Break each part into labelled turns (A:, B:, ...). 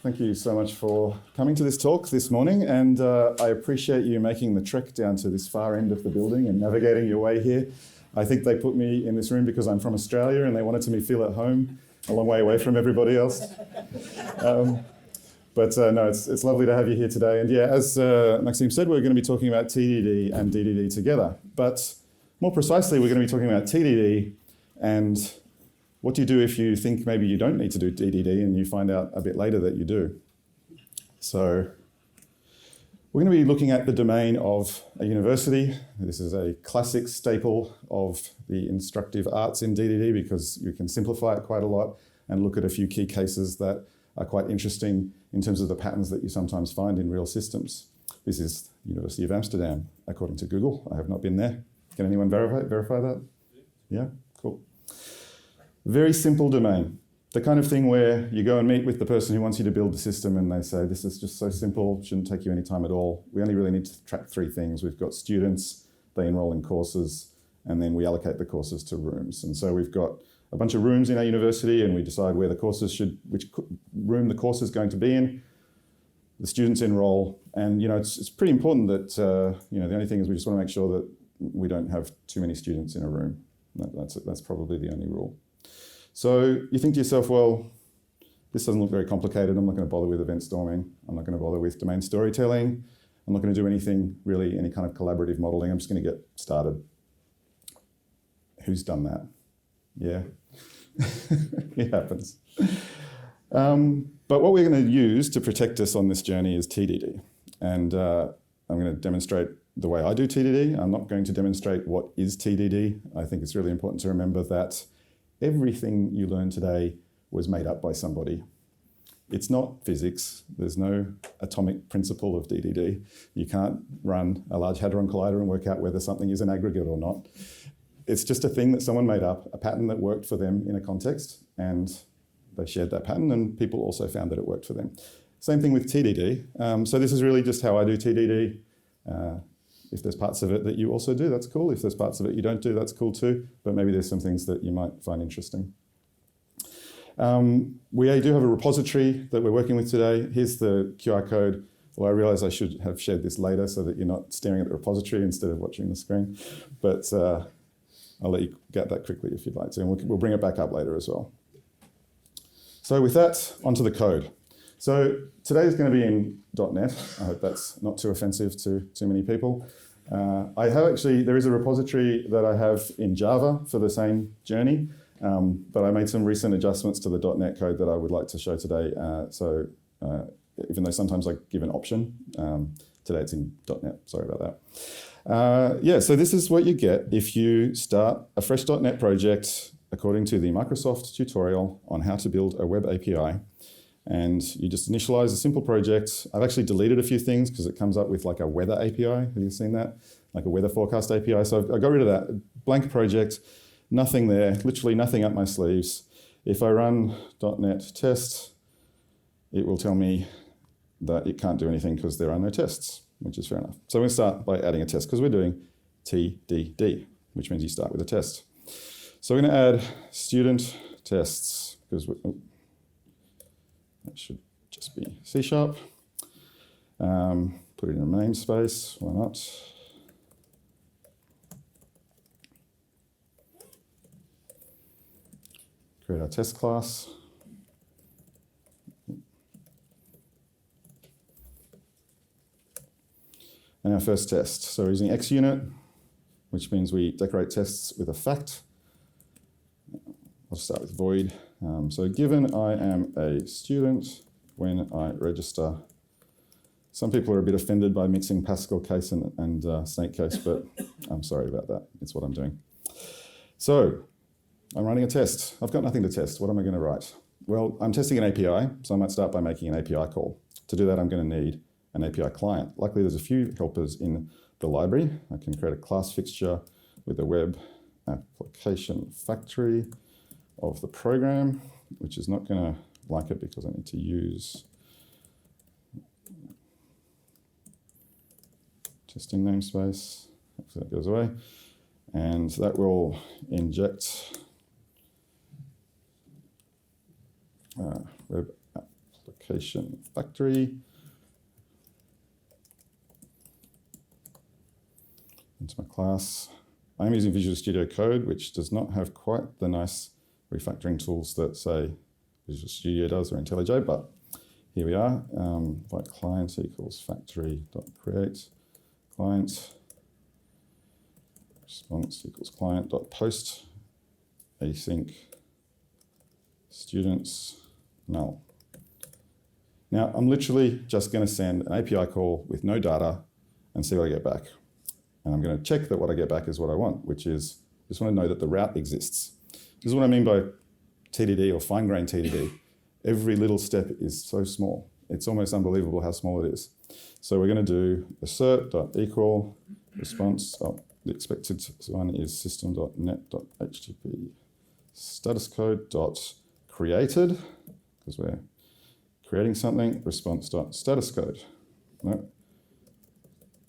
A: Thank you so much for coming to this talk this morning, and I appreciate you making the trek down to this far end of the building and navigating your way here. I think they put me in this room because I'm from Australia and they wanted to me feel at home, a long way away from everybody else. No, it's lovely to have you here today. And yeah, as Maxime said, we're going to be talking about TDD and DDD together. But more precisely, we're going to be talking about TDD and what do you do if you think maybe you don't need to do DDD and you find out a bit later that you do? So we're going to be looking at the domain of a university. This is a classic staple of the instructive arts in DDD because you can simplify it quite a lot and look at a few key cases that are quite interesting in terms of the patterns that you sometimes find in real systems. This is University of Amsterdam, according to Google. I have not been there. Can anyone verify that? Yeah, cool. Very simple domain. The kind of thing where you go and meet with the person who wants you to build the system and they say, this is just so simple, shouldn't take you any time at all. We only really need to track three things. We've got students, they enroll in courses, and then we allocate the courses to rooms. And so we've got a bunch of rooms in our university and we decide where the courses which room the course is going to be in. The students enroll, and it's pretty important that the only thing is we just want to make sure that we don't have too many students in a room. That's probably the only rule. So you think to yourself, well, this doesn't look very complicated. I'm not going to bother with event storming. I'm not going to bother with domain storytelling. I'm not going to do anything, really, any kind of collaborative modeling. I'm just going to get started. Who's done that? Yeah, it happens. But what we're going to use to protect us on this journey is TDD. And I'm going to demonstrate the way I do TDD. I'm not going to demonstrate what is TDD. I think it's really important to remember that everything you learn today was made up by somebody. It's not physics. There's no atomic principle of DDD. You can't run a Large Hadron Collider and work out whether something is an aggregate or not. It's just a thing that someone made up, a pattern that worked for them in a context, and they shared that pattern, and people also found that it worked for them. Same thing with TDD. So this is really just how I do TDD. If there's parts of it that you also do, that's cool. If there's parts of it you don't do, that's cool too. But maybe there's some things that you might find interesting. We do have a repository that we're working with today. Here's the QR code. Well, I realize I should have shared this later so that you're not staring at the repository instead of watching the screen. But I'll let you get that quickly if you'd like to. And we'll bring it back up later as well. So with that, onto the code. So today is going to be in .NET. I hope that's not too offensive to too many people. There is a repository that I have in Java for the same journey, but I made some recent adjustments to the .NET code that I would like to show today. Even though sometimes I give an option, today it's in .NET, sorry about that. So this is what you get if you start a fresh .NET project according to the Microsoft tutorial on how to build a web API. And you just initialize a simple project. I've actually deleted a few things because it comes up with like a weather API. Have you seen that? Like a weather forecast API. So I got rid of that. Blank project, nothing there, literally nothing up my sleeves. If I run .NET test, it will tell me that it can't do anything because there are no tests, which is fair enough. So we're going to start by adding a test because we're doing TDD, which means you start with a test. So we're going to add student tests because that should just be C#. Put it in a namespace, why not? Create our test class. And our first test. So we're using XUnit, which means we decorate tests with a fact. I'll start with void. So given I am a student when I register, some people are a bit offended by mixing Pascal case and snake case, but I'm sorry about that. It's what I'm doing. So I'm running a test. I've got nothing to test. What am I going to write? Well, I'm testing an API, so I might start by making an API call. To do that, I'm going to need an API client. Luckily, there's a few helpers in the library. I can create a class fixture with a web application factory of the program, which is not going to like it because I need to use testing namespace. Hopefully that goes away. And that will inject web application factory. Into my class. I'm using Visual Studio Code, which does not have quite the nice refactoring tools that, say, Visual Studio does or IntelliJ, but here we are. Like client equals factory.create client. Response equals client.post. Async students null. Now, I'm literally just going to send an API call with no data and see what I get back. And I'm going to check that what I get back is what I want, which is, I just want to know that the route exists. This is what I mean by TDD or fine-grained TDD. Every little step is so small. It's almost unbelievable how small it is. So we're going to do assert.equal response. Oh, the expected one is system.net.http status code dot created, because we're creating something, response.status code. No,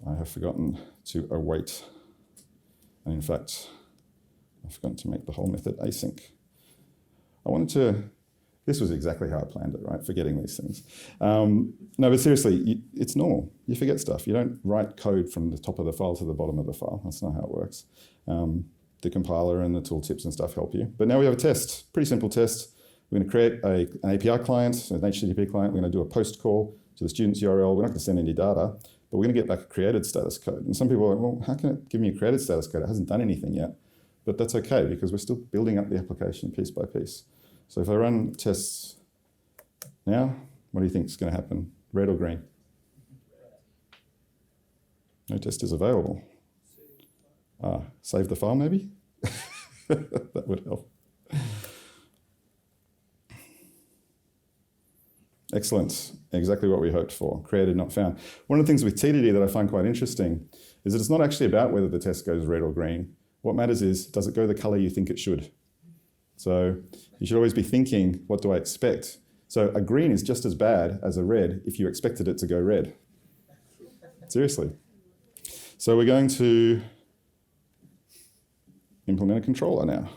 A: I have forgotten to await. And in fact, I've forgotten to make the whole method async. This was exactly how I planned it, right? Forgetting these things. No, but seriously, it's normal. You forget stuff. You don't write code from the top of the file to the bottom of the file. That's not how it works. The compiler and the tooltips and stuff help you. But now we have a test, pretty simple test. We're going to create an API client, an HTTP client. We're going to do a post call to the student's URL. We're not going to send any data, but we're going to get back a created status code. And some people are like, well, how can it give me a created status code? It hasn't done anything yet. But that's okay, because we're still building up the application piece by piece. So if I run tests now, what do you think is going to happen? Red or green? No test is available. Save the file maybe? That would help. Excellent. Exactly what we hoped for. Created, not found. One of the things with TDD that I find quite interesting is that it's not actually about whether the test goes red or green. What matters is, does it go the color you think it should? So you should always be thinking, what do I expect? So a green is just as bad as a red if you expected it to go red. Seriously. So we're going to implement a controller now.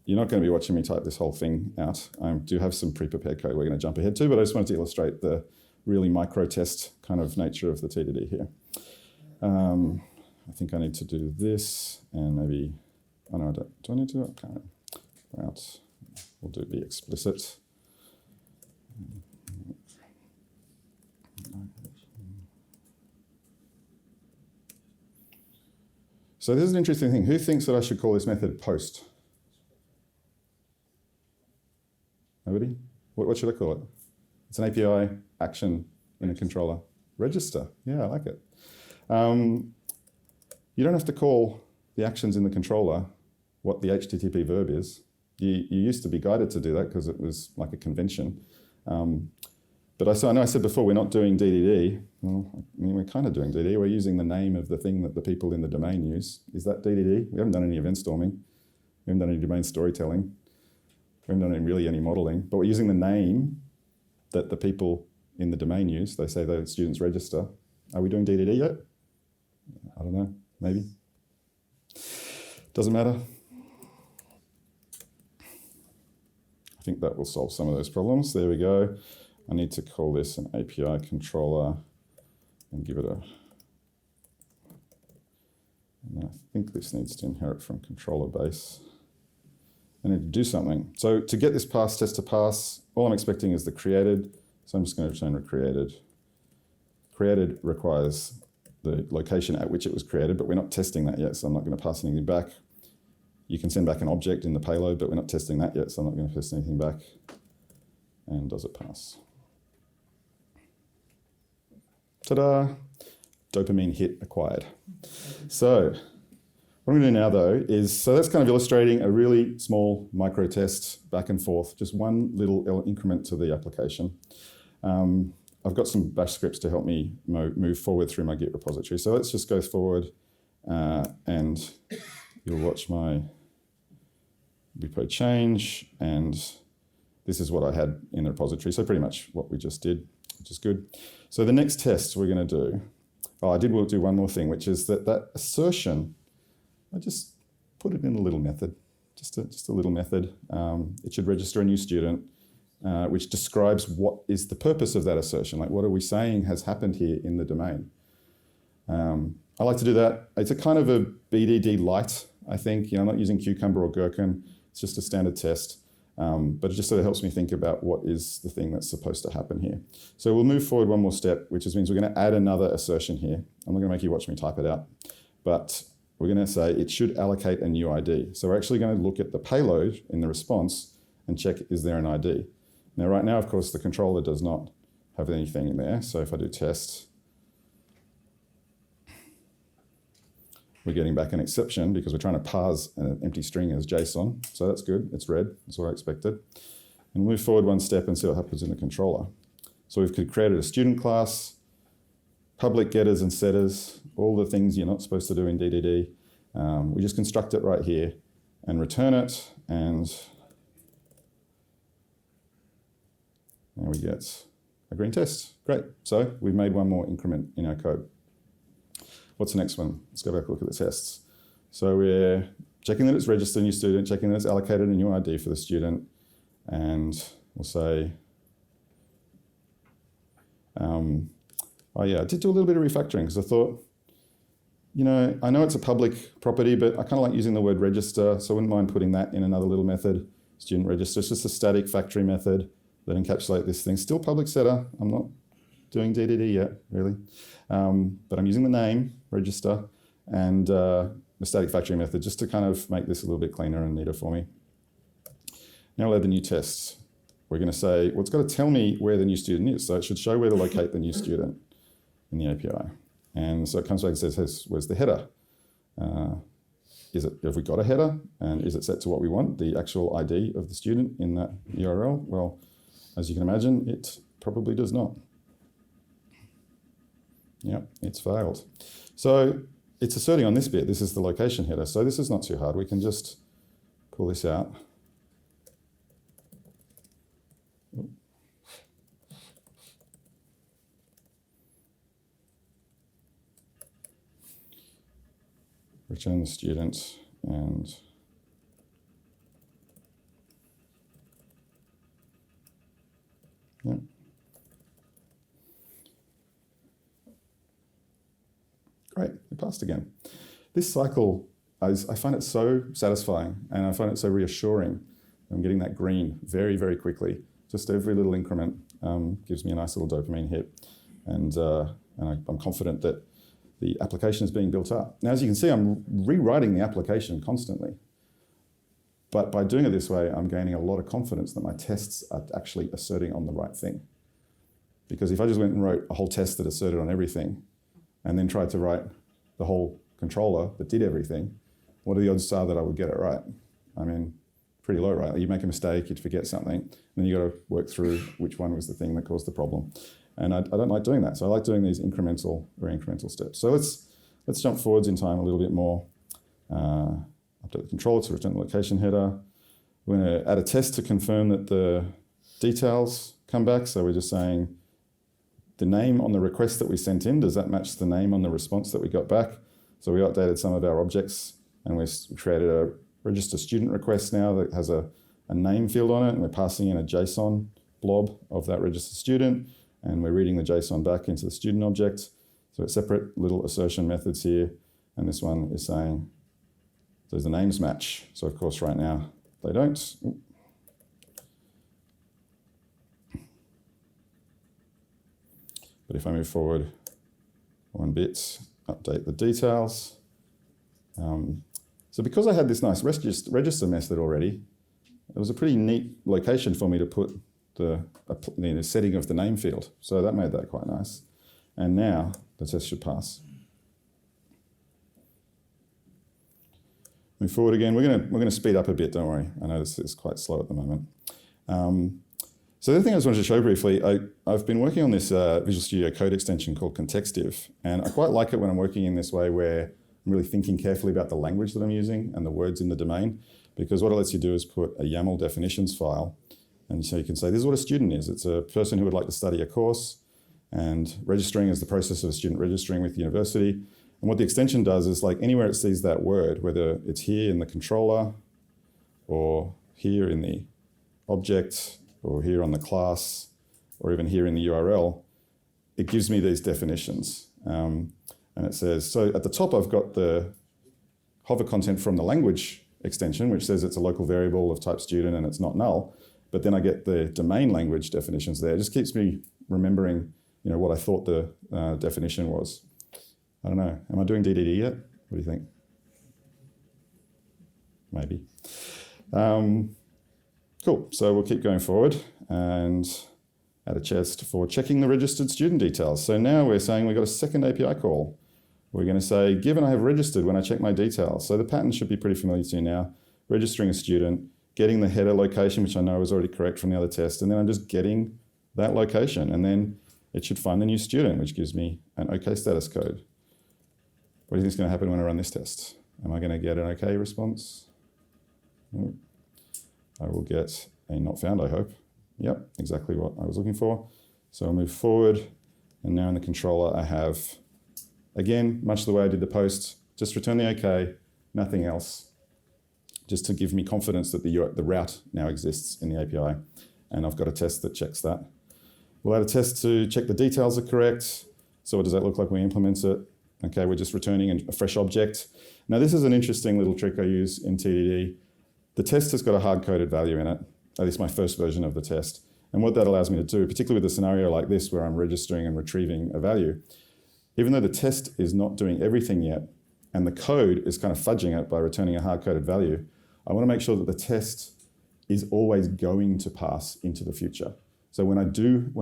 A: You're not going to be watching me type this whole thing out. I do have some pre-prepared code we're going to jump ahead to, but I just wanted to illustrate the really micro-test kind of nature of the TDD here. I think I need to do this, and maybe, oh no, do I need to do it? Okay. Route, we'll do be explicit. So this is an interesting thing. Who thinks that I should call this method post? Nobody? What should I call it? It's an API action in a controller. Register. Yeah, I like it. You don't have to call the actions in the controller what the HTTP verb is. You used to be guided to do that because it was like a convention. But I know I said before we're not doing DDD. Well, I mean, we're kind of doing DDD. We're using the name of the thing that the people in the domain use. Is that DDD? We haven't done any event storming. We haven't done any domain storytelling. We haven't done really any modeling, but we're using the name that the people in the domain use. They say the students register. Are we doing DDD yet? I don't know, maybe. Doesn't matter. I think that will solve some of those problems. There we go. I need to call this an API controller and give it a, and I think this needs to inherit from controller base. I need to do something. So to get this pass test to pass, all I'm expecting is the created. So I'm just going to return created. Created requires the location at which it was created, but we're not testing that yet, so I'm not going to pass anything back. You can send back an object in the payload, but we're not testing that yet, so I'm not going to pass anything back. And does it pass? Ta-da! Dopamine hit acquired. So what I'm going to do now, though, is, so that's kind of illustrating a really small micro test back and forth, just one little increment to the application. I've got some bash scripts to help me move forward through my Git repository. So let's just go forward and you'll watch my repo change, and this is what I had in the repository. So pretty much what we just did, which is good. So the next test we're going to do, Oh, I did do one more thing, which is that assertion, I just put it in a little method, just a little method. It should register a new student, which describes what is the purpose of that assertion. Like, what are we saying has happened here in the domain? I like to do that. It's a kind of a BDD light, I think. I'm not using Cucumber or Gherkin. It's just a standard test. But it just sort of helps me think about what is the thing that's supposed to happen here. So we'll move forward one more step, which means we're going to add another assertion here. I'm not going to make you watch me type it out, but we're going to say it should allocate a new ID. So we're actually going to look at the payload in the response and check, is there an ID? Now, right now, of course, the controller does not have anything in there. So if I do test, we're getting back an exception because we're trying to parse an empty string as JSON. So that's good, it's red, that's what I expected. And we'll move forward one step and see what happens in the controller. So we've created a student class, public getters and setters, all the things you're not supposed to do in DDD. We just construct it right here and return it, and now we get a green test. Great, so we've made one more increment in our code. What's the next one? Let's go back and look at the tests. So we're checking that it's registered a new student, checking that it's allocated a new ID for the student, and we'll say, oh yeah, I did do a little bit of refactoring because I thought, I know it's a public property, but I kind of like using the word register, so I wouldn't mind putting that in another little method, student register. It's just a static factory method that encapsulates this thing. Still public setter. I'm not doing DDD yet, really. But I'm using the name, register, and the static factory method just to kind of make this a little bit cleaner and neater for me. Now we'll add the new tests. We're going to say, well, it's got to tell me where the new student is. So it should show where to locate the new student in the API. And so it comes back and says, where's the header? Have we got a header? And is it set to what we want, the actual ID of the student in that URL? Well, as you can imagine, it probably does not. Yep, it's failed. So it's asserting on this bit, this is the location header. So this is not too hard. We can just pull this out. Return the student and yep. Great, it passed again. This cycle, I find it so satisfying and I find it so reassuring. I'm getting that green very, very quickly. Just every little increment gives me a nice little dopamine hit. And I'm confident that the application is being built up. Now, as you can see, I'm rewriting the application constantly. But by doing it this way, I'm gaining a lot of confidence that my tests are actually asserting on the right thing. Because if I just went and wrote a whole test that asserted on everything, and then tried to write the whole controller that did everything, what are the odds are that I would get it right? I mean, pretty low, right? You make a mistake, you'd forget something, and then you got to work through which one was the thing that caused the problem. And I don't like doing that. So I like doing these very incremental steps. So let's jump forwards in time a little bit more. Update the controller to return the location header. We're going to add a test to confirm that the details come back. So we're just saying, the name on the request that we sent in, does that match the name on the response that we got back? So we updated some of our objects and we created a register student request now that has a name field on it, and we're passing in a JSON blob of that registered student, and we're reading the JSON back into the student object. So it's separate little assertion methods here, and this one is saying, does the names match? So of course right now they don't. But if I move forward one bit, update the details. So because I had this nice register method already, it was a pretty neat location for me to put the setting of the name field. So that made that quite nice. And now the test should pass. Move forward again. We're going to speed up a bit, don't worry. I know this is quite slow at the moment. So the other thing I just wanted to show briefly, I've been working on this Visual Studio Code extension called Contextive, and I quite like it when I'm working in this way where I'm really thinking carefully about the language that I'm using and the words in the domain, because what it lets you do is put a YAML definitions file, and so you can say, this is what a student is. It's a person who would like to study a course, And registering is the process of a student registering with the university. And what the extension does is like anywhere it sees that word, whether it's here in the controller or here in the object or here on the class or even here in the URL, it gives me these definitions. And it says, so at the top I've got the hover content from the language extension, which says it's a local variable of type student and it's not null. But then I get the domain language definitions there. It just keeps me remembering, what I thought the definition was. I don't know. Am I doing DDD yet? What do you think? Maybe. Cool. So we'll keep going forward and add a chest for checking the registered student details. So now we're saying we've got a second API call. We're going to say, given I have registered when I check my details. So the pattern should be pretty familiar to you now. Registering a student, getting the header location, which I know is already correct from the other test, and then I'm just getting that location. And then it should find the new student, which gives me an OK status code. What do you think is going to happen when I run this test? Am I going to get an OK response? No. I will get a not found, I hope. Yep, exactly what I was looking for. So I'll move forward, and now in the controller I have, again, much the way I did the post, just return the OK, nothing else, just to give me confidence that the route now exists in the API. And I've got a test that checks that. We'll add a test to check the details are correct. So what does that look like when we implement it? Okay, we're just returning a fresh object. Now this is an interesting little trick I use in TDD. The test has got a hard-coded value in it, at least my first version of the test. And what that allows me to do, particularly with a scenario like this where I'm registering and retrieving a value, even though the test is not doing everything yet, and the code is kind of fudging it by returning a hard-coded value, I want to make sure that the test is always going to pass into the future. So when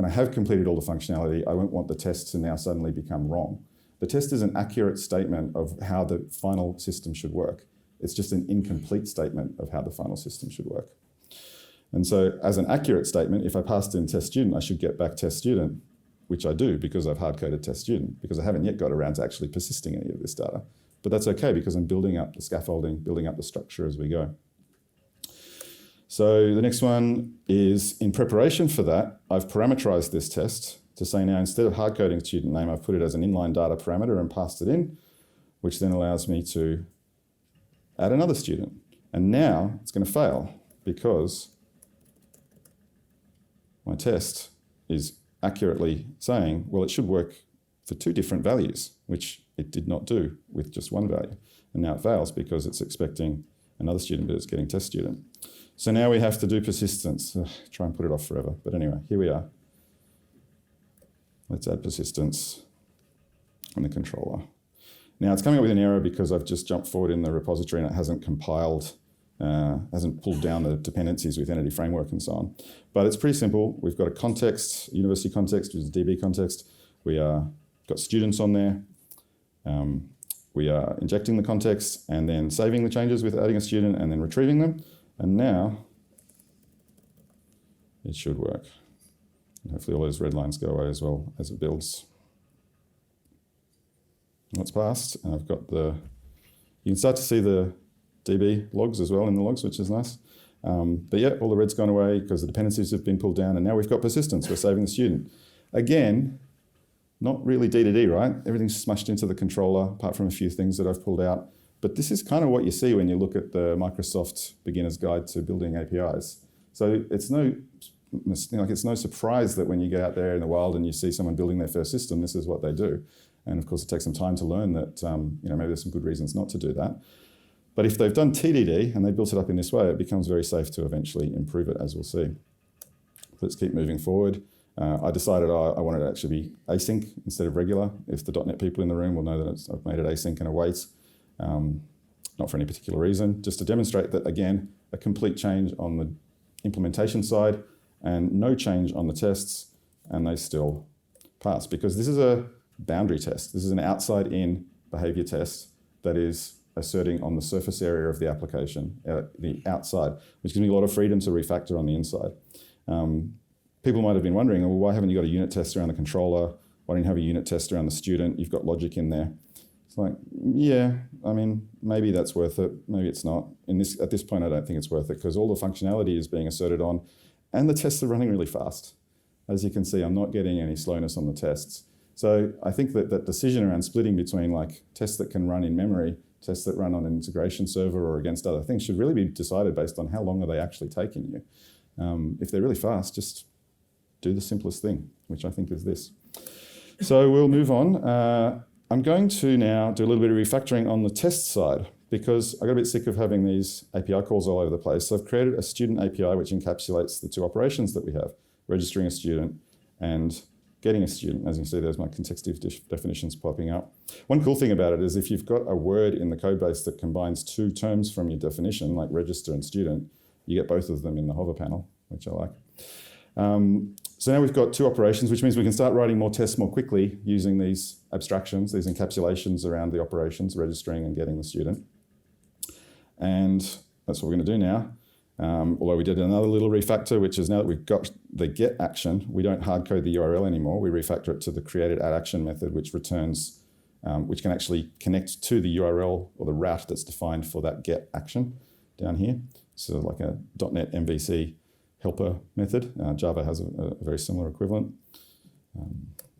A: I have completed all the functionality, I won't want the test to now suddenly become wrong. The test is an accurate statement of how the final system should work. It's just an incomplete statement of how the final system should work. And so as an accurate statement, if I passed in test student, I should get back test student, which I do because I've hard-coded test student, because I haven't yet got around to actually persisting any of this data. But that's okay because I'm building up the scaffolding, building up the structure as we go. So the next one is, in preparation for that, I've parameterized this test to say now instead of hard-coding student name, I've put it as an inline data parameter and passed it in, which then allows me to add another student. And now it's going to fail because my test is accurately saying, well, it should work for two different values, which it did not do with just one value. And now it fails because it's expecting another student, but it's getting test student. So now we have to do persistence. Ugh, try and put it off forever. But anyway, here we are. Let's add persistence on the controller. Now it's coming up with an error because I've just jumped forward in the repository and it hasn't compiled, hasn't pulled down the dependencies with Entity Framework and so on. But it's pretty simple. We've got a context, university context, which is a DB context. We got students on there. We are injecting the context and then saving the changes with adding a student and then retrieving them. And now it should work. And hopefully all those red lines go away as well as it builds. That's passed. And I've got you can start to see the DB logs as well in the logs, which is nice. But yeah, all the red's gone away because the dependencies have been pulled down and now we've got persistence. We're saving the student. Again, not really DDD, right? Everything's smushed into the controller, apart from a few things that I've pulled out. But this is kind of what you see when you look at the Microsoft Beginner's Guide to Building APIs. So it's no surprise that when you get out there in the wild and you see someone building their first system, this is what they do. And of course, it takes some time to learn that maybe there's some good reasons not to do that. But if they've done TDD and they built it up in this way, it becomes very safe to eventually improve it, as we'll see. Let's keep moving forward. I decided I wanted to actually be async instead of regular. If the .NET people in the room will know that I've made it async and await, not for any particular reason, just to demonstrate that, again, a complete change on the implementation side and no change on the tests, and they still pass. Because this is a boundary test. This is an outside-in behavior test that is asserting on the surface area of the application, the outside, which gives me a lot of freedom to refactor on the inside. People might have been wondering, well, why haven't you got a unit test around the controller? Why don't you have a unit test around the student? You've got logic in there. It's like, yeah, I mean, maybe that's worth it. Maybe it's not. At this point, I don't think it's worth it because all the functionality is being asserted on and the tests are running really fast. as you can see, I'm not getting any slowness on the tests. So I think that that decision around splitting between like tests that can run in memory, tests that run on an integration server or against other things should really be decided based on how long are they actually taking you. If they're really fast, just do the simplest thing, which I think is this. So we'll move on. I'm going to now do a little bit of refactoring on the test side because I got a bit sick of having these API calls all over the place. So I've created a student API which encapsulates the two operations that we have, registering a student and getting a student. As you can see, there's my consecutive definitions popping up. One cool thing about it is if you've got a word in the code base that combines two terms from your definition, like register and student, you get both of them in the hover panel, which I like. So now we've got two operations, which means we can start writing more tests more quickly using these abstractions, these encapsulations around the operations, registering and getting the student. And that's what we're going to do now. Although we did another little refactor, which is now that we've got the get action, we don't hard code the URL anymore. We refactor it to the created add action method, which returns, which can actually connect to the URL or the route that's defined for that get action down here. So like a .NET MVC helper method. Java has a very similar equivalent,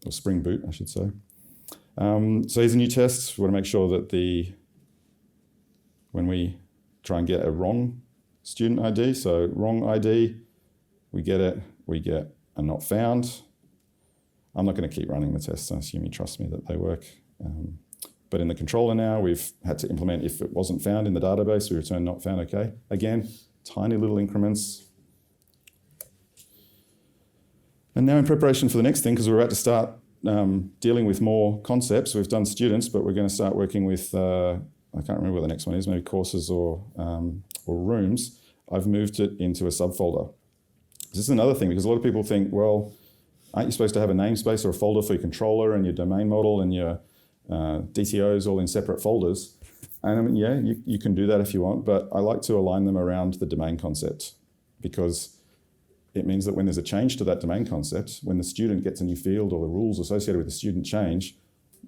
A: or Spring Boot, I should say. So here's a new test. We want to make sure that when we try and get a wrong student ID, so wrong ID, we get a not found. I'm not going to keep running the tests. I assume you trust me that they work. But in the controller now, we've had to implement if it wasn't found in the database, we return not found, okay. Again, tiny little increments. And now in preparation for the next thing, because we're about to start dealing with more concepts, we've done students, but we're going to start working with, I can't remember what the next one is, maybe courses or rooms. I've moved it into a subfolder. This is another thing, because a lot of people think, well, aren't you supposed to have a namespace or a folder for your controller and your domain model and your DTOs all in separate folders? And I mean, yeah, you can do that if you want, but I like to align them around the domain concept, because it means that when there's a change to that domain concept, when the student gets a new field or the rules associated with the student change,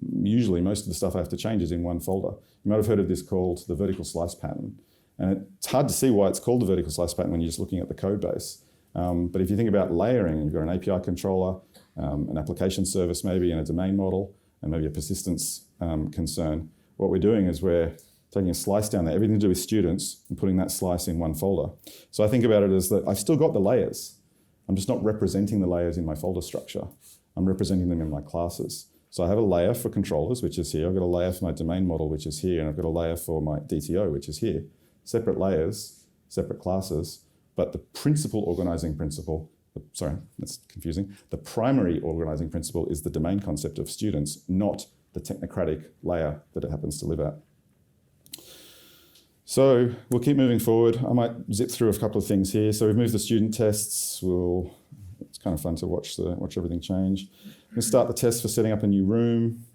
A: usually most of the stuff I have to change is in one folder. You might have heard of this called the vertical slice pattern. And it's hard to see why it's called the vertical slice pattern when you're just looking at the code base. But if you think about layering, you've got an API controller, an application service maybe, and a domain model, and maybe a persistence concern. What we're doing is we're taking a slice down there, everything to do with students, and putting that slice in one folder. So I think about it as that I've still got the layers. I'm just not representing the layers in my folder structure. I'm representing them in my classes. So I have a layer for controllers, which is here. I've got a layer for my domain model, which is here. And I've got a layer for my DTO, which is here. Separate layers, separate classes. But the principal organizing principle, sorry, that's confusing. The primary organizing principle is the domain concept of students, not the technocratic layer that it happens to live at. So we'll keep moving forward. I might zip through a couple of things here. So we've moved the student tests. It's kind of fun to watch everything change. We'll start the test for setting up a new room.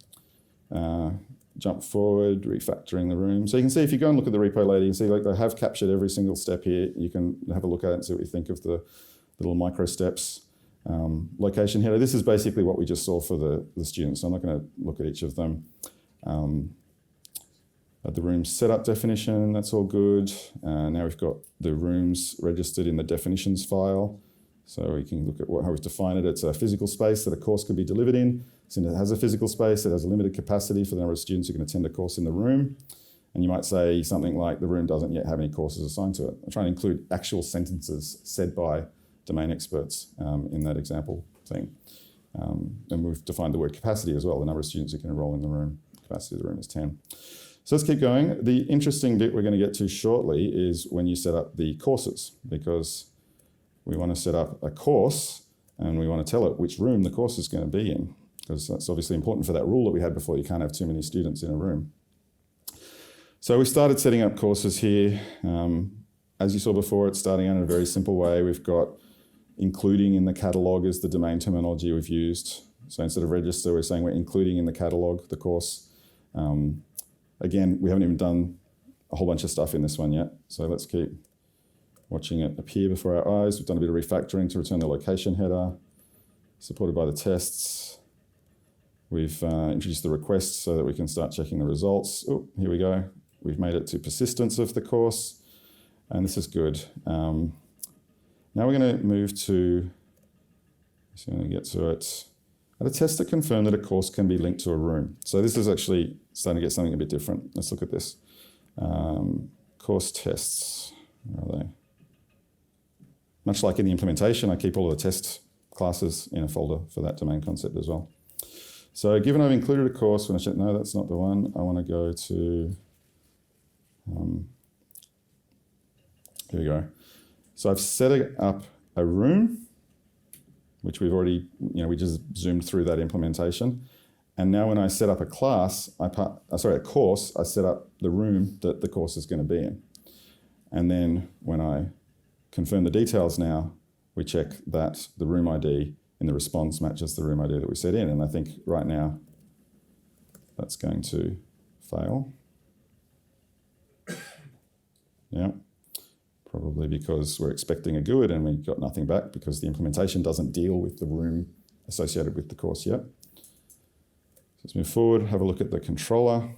A: Jump forward, refactoring the room. So you can see if you go and look at the repo later, you can see like they have captured every single step here. You can have a look at it and see what you think of the little micro steps. Location header. This is basically what we just saw for the students. So I'm not going to look at each of them. The room setup definition, that's all good. Now we've got the rooms registered in the definitions file. So we can look at how we've defined it. It's a physical space that a course could be delivered in. Since it has a physical space, it has a limited capacity for the number of students who can attend a course in the room. And you might say something like, the room doesn't yet have any courses assigned to it. I'm trying to include actual sentences said by domain experts in that example thing. And we've defined the word capacity as well, the number of students who can enroll in the room. Capacity of the room is 10. So let's keep going. The interesting bit we're going to get to shortly is when you set up the courses, because we want to set up a course and we want to tell it which room the course is going to be in, because that's obviously important for that rule that we had before. You can't have too many students in a room. So we started setting up courses here. As you saw before, it's starting out in a very simple way. We've got including in the catalog is the domain terminology we've used. So instead of register, we're saying we're including in the catalog the course. Again, we haven't even done a whole bunch of stuff in this one yet. So let's keep watching it appear before our eyes. We've done a bit of refactoring to return the location header, supported by the tests. We've introduced the requests so that we can start checking the results. Oh, here we go. We've made it to persistence of the course, and this is good. Now we're going to move to So I'm going to get to it. Add a test to confirm that a course can be linked to a room. So this is actually starting to get something a bit different. Let's look at this. Course tests. Where are they? Much like in the implementation, I keep all of the test classes in a folder for that domain concept as well. So given I've included a course, when I check, no, that's not the one. I want to go to, here we go. So I've set up a room, which we've already, we just zoomed through that implementation. And now when I set up a class, a course, I set up the room that the course is going to be in. And then when I confirm the details now, we check that the room ID in the response matches the room ID that we set in. And I think right now that's going to fail. Yeah, probably because we're expecting a GUID and we got nothing back because the implementation doesn't deal with the room associated with the course yet. Let's move forward, have a look at the controller.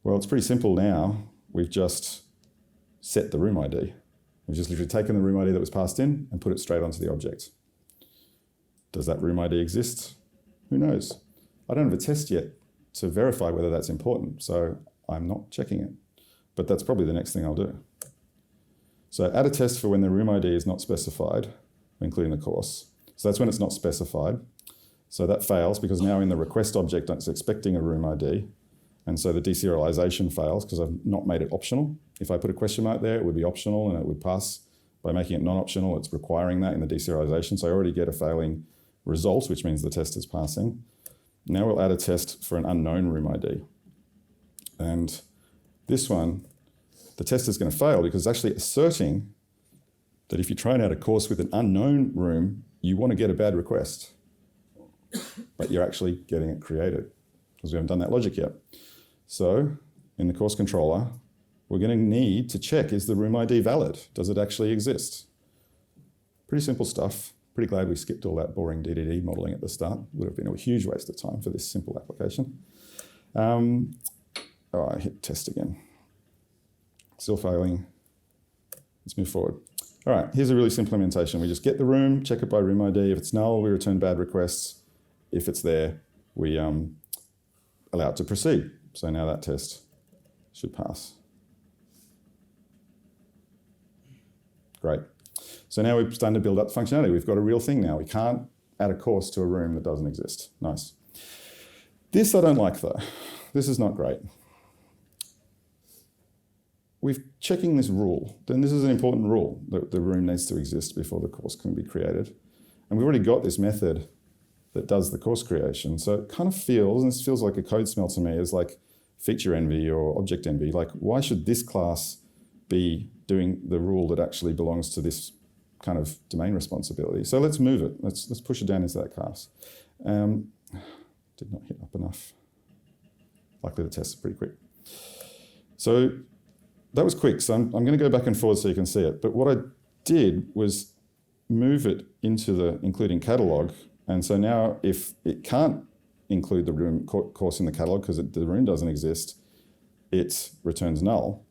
A: Well, it's pretty simple now. We've just set the room ID. We've just literally taken the room ID that was passed in and put it straight onto the object. Does that room ID exist? Who knows? I don't have a test yet to verify whether that's important, so I'm not checking it. But that's probably the next thing I'll do. So add a test for when the room ID is not specified, including the course. So that's when it's not specified. So that fails because now in the request object, it's expecting a room ID. And so the deserialization fails because I've not made it optional. If I put a question mark there, it would be optional and it would pass. By making it non-optional, it's requiring that in the deserialization. So I already get a failing result, which means the test is passing. Now we'll add a test for an unknown room ID. And this one, the test is going to fail because it's actually asserting that if you try and add a course with an unknown room, you want to get a bad request. But you're actually getting it created because we haven't done that logic yet. So in the course controller, we're going to need to check, is the room ID valid? Does it actually exist? Pretty simple stuff. Pretty glad we skipped all that boring DDD modeling at the start. Would have been a huge waste of time for this simple application. I hit test again. Still failing. Let's move forward. All right, here's a really simple implementation. We just get the room, check it by room ID. If it's null, we return bad requests. If it's there, we allow it to proceed. So now that test should pass. Great. So now we're starting to build up the functionality. We've got a real thing now. We can't add a course to a room that doesn't exist. Nice. This I don't like though. This is not great. We're checking this rule. Then this is an important rule that the room needs to exist before the course can be created. And we've already got this method that does the course creation. So it kind of feels, and this feels like a code smell to me, is like feature envy or object envy. Like, why should this class be doing the rule that actually belongs to this kind of domain responsibility? So let's move it. Let's push it down into that class. Did not hit up enough. Luckily the test is pretty quick. So that was quick. So I'm going to go back and forward so you can see it. But what I did was move it into the including catalog. And so now if it can't include the room course in the catalog because the room doesn't exist, it returns null.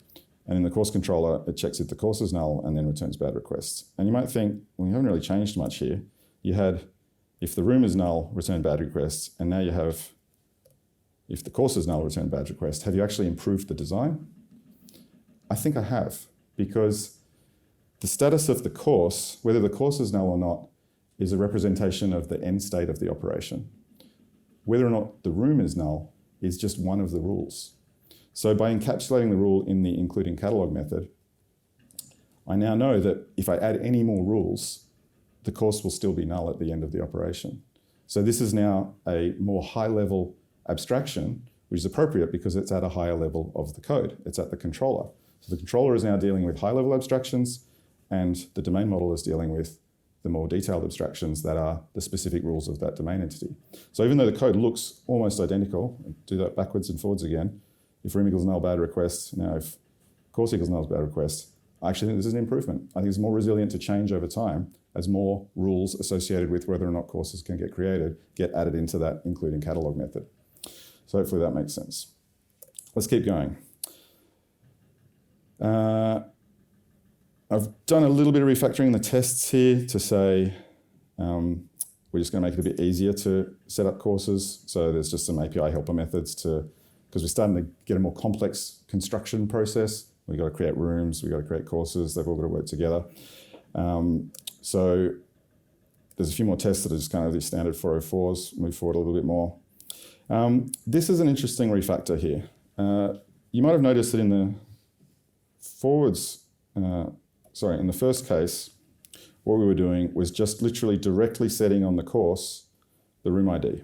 A: And in the course controller, it checks if the course is null and then returns bad requests. And you might think, well, you haven't really changed much here. You had, if the room is null, return bad requests. And now you have, if the course is null, return bad requests. Have you actually improved the design? I think I have, because the status of the course, whether the course is null or not, is a representation of the end state of the operation. Whether or not the room is null is just one of the rules. So by encapsulating the rule in the including catalog method, I now know that if I add any more rules, the course will still be null at the end of the operation. So this is now a more high-level abstraction, which is appropriate because it's at a higher level of the code. It's at the controller. So the controller is now dealing with high-level abstractions, and the domain model is dealing with the more detailed abstractions that are the specific rules of that domain entity. So even though the code looks almost identical, do that backwards and forwards again, if room equals null bad request, now if course equals null bad request, I actually think this is an improvement. I think it's more resilient to change over time as more rules associated with whether or not courses can get created get added into that including catalog method. So hopefully that makes sense. Let's keep going. I've done a little bit of refactoring the tests here to say We're just going to make it a bit easier to set up courses. So there's just some API helper methods because we're starting to get a more complex construction process. We've got to create rooms, we've got to create courses, they've all got to work together. So there's a few more tests that are just kind of the standard 404s, move forward a little bit more. This is an interesting refactor here. You might have noticed that in the in the first case, what we were doing was just literally directly setting on the course the room ID.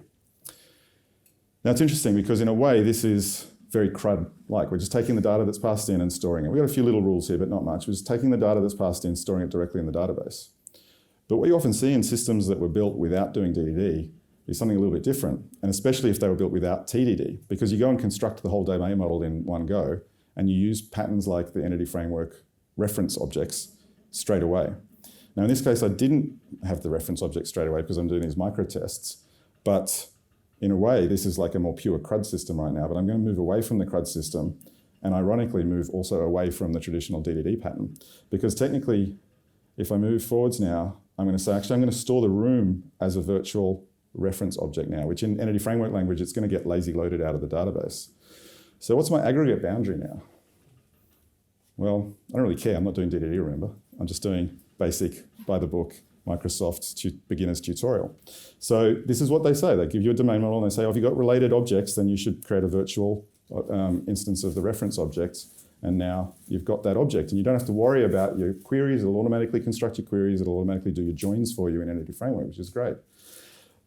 A: Now it's interesting because in a way this is very CRUD-like. We're just taking the data that's passed in and storing it. We've got a few little rules here, but not much. We're just taking the data that's passed in, storing it directly in the database. But what you often see in systems that were built without doing DDD is something a little bit different, and especially if they were built without TDD, because you go and construct the whole domain model in one go, and you use patterns like the entity framework reference objects straight away. Now in this case, I didn't have the reference object straight away because I'm doing these micro tests, but in a way, this is like a more pure CRUD system right now, but I'm going to move away from the CRUD system and ironically move also away from the traditional DDD pattern. Because technically, if I move forwards now, I'm going to say, actually, I'm going to store the room as a virtual reference object now, which in entity framework language, it's going to get lazy loaded out of the database. So what's my aggregate boundary now? Well, I don't really care. I'm not doing DDD, remember. I'm just doing basic, by the book, Microsoft beginner's tutorial. So this is what they say. They give you a domain model and they say, oh, if you've got related objects, then you should create a virtual instance of the reference object. And now you've got that object. And you don't have to worry about your queries. It'll automatically construct your queries. It'll automatically do your joins for you in Entity Framework, which is great.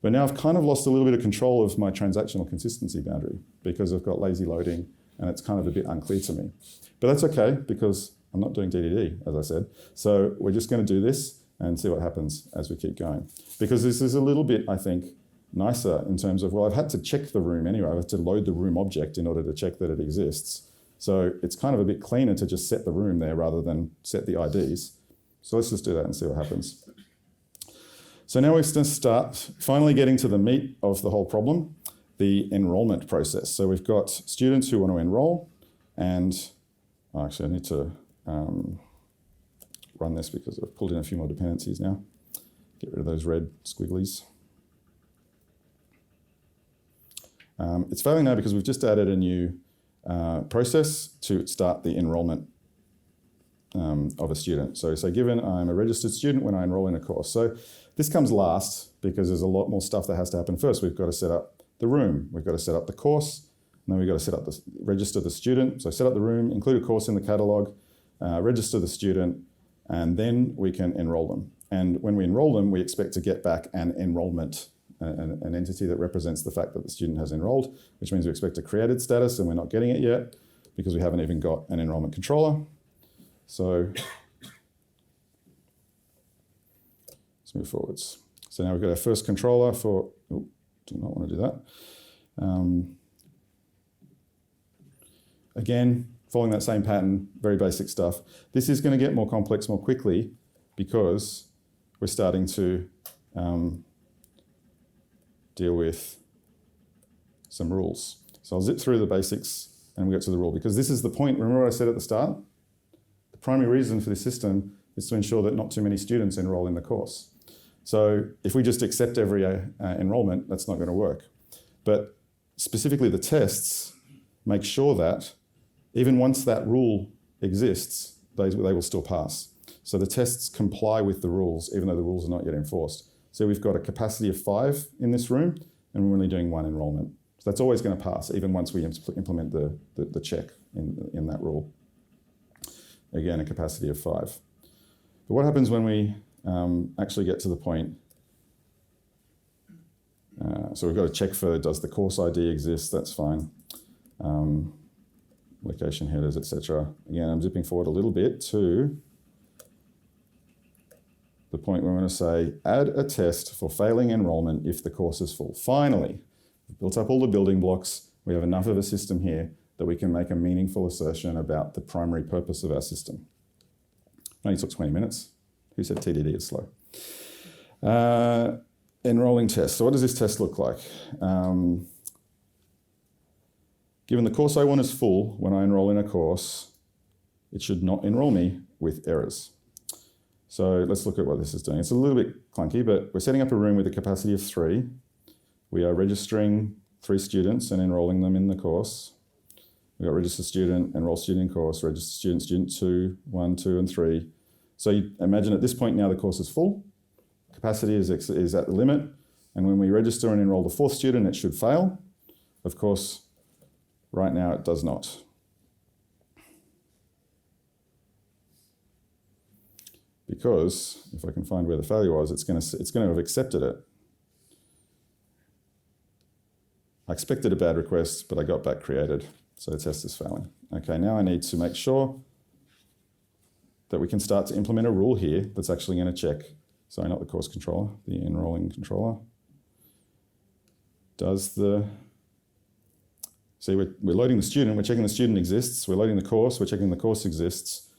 A: But now I've kind of lost a little bit of control of my transactional consistency boundary because I've got lazy loading and it's kind of a bit unclear to me. But that's okay because I'm not doing DDD, as I said. So we're just going to do this and see what happens as we keep going. Because this is a little bit, I think, nicer in terms of, well, I've had to check the room anyway. I've had to load the room object in order to check that it exists. So it's kind of a bit cleaner to just set the room there rather than set the IDs. So let's just do that and see what happens. So now we're going to start finally getting to the meat of the whole problem, the enrollment process. So we've got students who want to enroll and actually I need to run this because I've pulled in a few more dependencies now. Get rid of those red squigglies. It's failing now because we've just added a new process to start the enrollment of a student. So say given I'm a registered student when I enroll in a course. So this comes last because there's a lot more stuff that has to happen first. We've got to set up the room, we've got to set up the course, and then we've got to set up register the student. So set up the room, include a course in the catalog, register the student, and then we can enroll them. And when we enroll them, we expect to get back an enrollment, an entity that represents the fact that the student has enrolled, which means we expect a created status, and we're not getting it yet because we haven't even got an enrollment controller. So let's move forwards. So now we've got our first controller for, oh, do not want to do that. Again, following that same pattern, very basic stuff. This is going to get more complex more quickly because we're starting to deal with some rules. So I'll zip through the basics and we'll get to the rule because this is the point. Remember what I said at the start? The primary reason for this system is to ensure that not too many students enroll in the course. So if we just accept every enrollment, that's not going to work. But specifically the tests make sure that even once that rule exists, they will still pass. So the tests comply with the rules, even though the rules are not yet enforced. So we've got a capacity of 5 in this room, and we're only doing 1 enrollment. So that's always going to pass, even once we implement the check in that rule. Again, a capacity of 5. But what happens when we actually get to the point? So we've got to check for, does the course ID exist? That's fine. Location headers, etc. Again, I'm zipping forward a little bit to the point where we're going to say, add a test for failing enrollment if the course is full. Finally, we've built up all the building blocks. We have enough of a system here that we can make a meaningful assertion about the primary purpose of our system. It only took 20 minutes. Who said TDD is slow? Enrolling test. So what does this test look like? Given the course I want is full, when I enroll in a course, it should not enroll me with errors. So let's look at what this is doing. It's a little bit clunky, but we're setting up a room with a capacity of 3. We are registering 3 students and enrolling them in the course. We've got register student, enroll student in course, register student, student 2, 1, 2, and 3. So you imagine at this point now the course is full, capacity is at the limit, and when we register and enroll the 4th student, it should fail. Of course, right now it does not. Because if I can find where the failure was, it's going to have accepted it. I expected a bad request, but I got back created, so the test is failing. Okay, now I need to make sure that we can start to implement a rule here that's actually going to check. Sorry, not the course controller, the enrolling controller. See, we're loading the student, we're checking the student exists, we're loading the course, we're checking the course exists.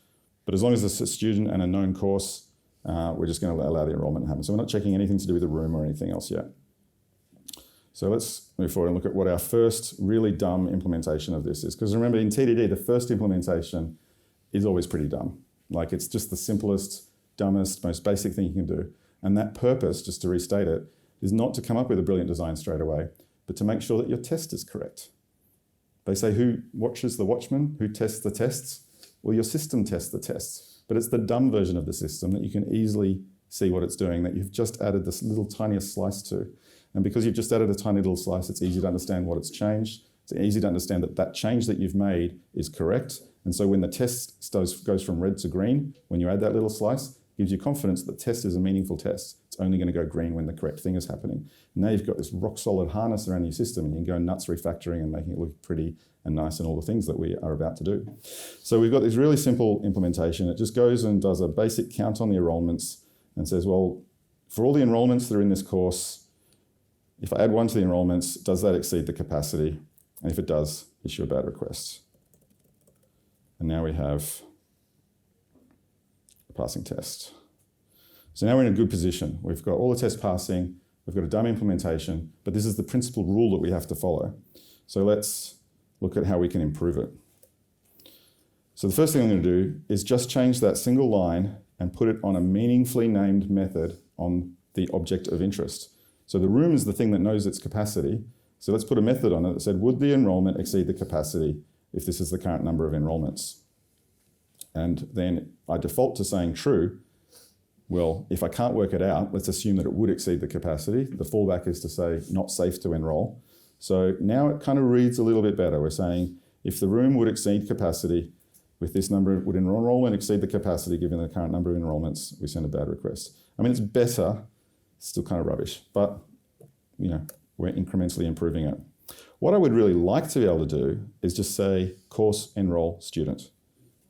A: But as long as there's a student and a known course, we're just going to allow the enrollment to happen. So we're not checking anything to do with the room or anything else yet. So let's move forward and look at what our first really dumb implementation of this is. Because remember, in TDD, the first implementation is always pretty dumb. Like, it's just the simplest, dumbest, most basic thing you can do. And that purpose, just to restate it, is not to come up with a brilliant design straight away, but to make sure that your test is correct. They say, who watches the watchman? Who tests the tests? Well, your system tests the tests, but it's the dumb version of the system that you can easily see what it's doing, that you've just added this little tiniest slice to. And because you've just added a tiny little slice, it's easy to understand what it's changed. It's easy to understand that that change that you've made is correct. And so when the test goes from red to green, when you add that little slice, it gives you confidence that the test is a meaningful test. It's only going to go green when the correct thing is happening. Now you've got this rock solid harness around your system, and you can go nuts refactoring and making it look pretty and nice and all the things that we are about to do. So we've got this really simple implementation. It just goes and does a basic count on the enrolments and says, well, for all the enrolments that are in this course, if I add 1 to the enrolments, does that exceed the capacity? And if it does, issue a bad request. And now we have a passing test. So now we're in a good position. We've got all the tests passing, we've got a dumb implementation, but this is the principal rule that we have to follow. So let's look at how we can improve it. So the first thing I'm going to do is just change that single line and put it on a meaningfully named method on the object of interest. So the room is the thing that knows its capacity. So let's put a method on it that said, would the enrollment exceed the capacity if this is the current number of enrollments? And then I default to saying true. Well, if I can't work it out, let's assume that it would exceed the capacity. The fallback is to say not safe to enroll. So now it kind of reads a little bit better. We're saying if the room would exceed capacity with this number, would enrollment exceed the capacity given the current number of enrollments, we send a bad request. I mean, it's better, still kind of rubbish, but you know, we're incrementally improving it. What I would really like to be able to do is just say course enroll student.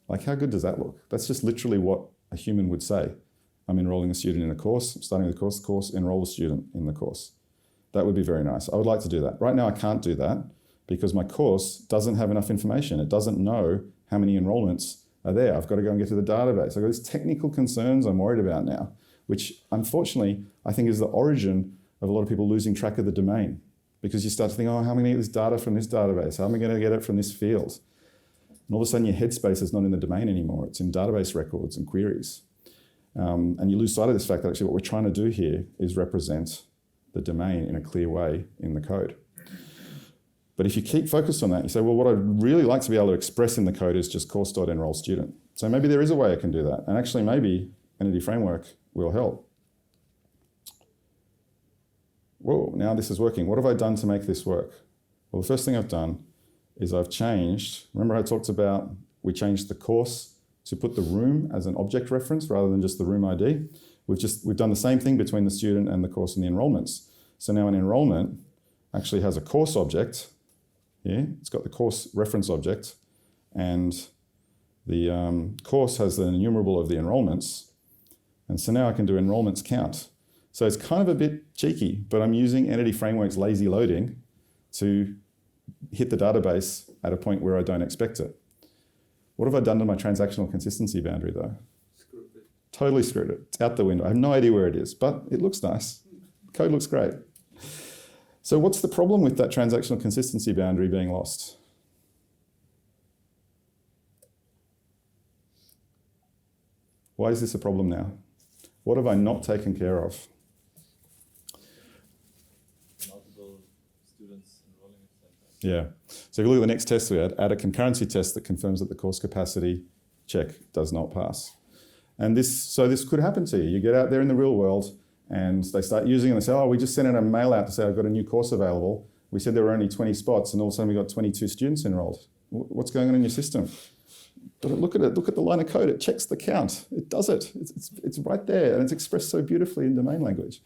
A: Like, how good does that look? That's just literally what a human would say. I'm enrolling a student in a course, I'm starting the course, enroll a student in the course. That would be very nice. I would like to do that. Right now I can't do that because my course doesn't have enough information. It doesn't know how many enrollments are there. I've got to go and get to the database. I've got these technical concerns I'm worried about now, which unfortunately I think is the origin of a lot of people losing track of the domain, because you start to think, oh, how am I going to get this data from this database? How am I going to get it from this field? And all of a sudden your headspace is not in the domain anymore. It's in database records and queries. And you lose sight of this fact that actually what we're trying to do here is represent the domain in a clear way in the code. But if you keep focused on that, you say, well, what I'd really like to be able to express in the code is just course.enroll student. So maybe there is a way I can do that. And actually maybe Entity Framework will help. Whoa, now this is working. What have I done to make this work? Well, the first thing I've done is I've changed, remember I talked about, we changed the course to put the room as an object reference rather than just the room ID. We've done the same thing between the student and the course and the enrollments. So now an enrollment actually has a course object here. It's got the course reference object, and the course has the enumerable of the enrollments. And so now I can do enrollments count. So it's kind of a bit cheeky, but I'm using Entity Framework's lazy loading to hit the database at a point where I don't expect it. What have I done to my transactional consistency boundary though? Screwed it. Totally screwed it. It's out the window. I have no idea where it is, but it looks nice. The code looks great. So what's the problem with that transactional consistency boundary being lost? Why is this a problem now? What have I not taken care of?
B: Multiple students enrolling at the same time.
A: Yeah. So if you look at the next test we had, add a concurrency test that confirms that the course capacity check does not pass. And this could happen to you. You get out there in the real world and they start using it and they say, oh, we just sent in a mail out to say I've got a new course available. We said there were only 20 spots and all of a sudden we got 22 students enrolled. What's going on in your system? But look at it, look at the line of code, it checks the count. It does it, it's right there and it's expressed so beautifully in domain language.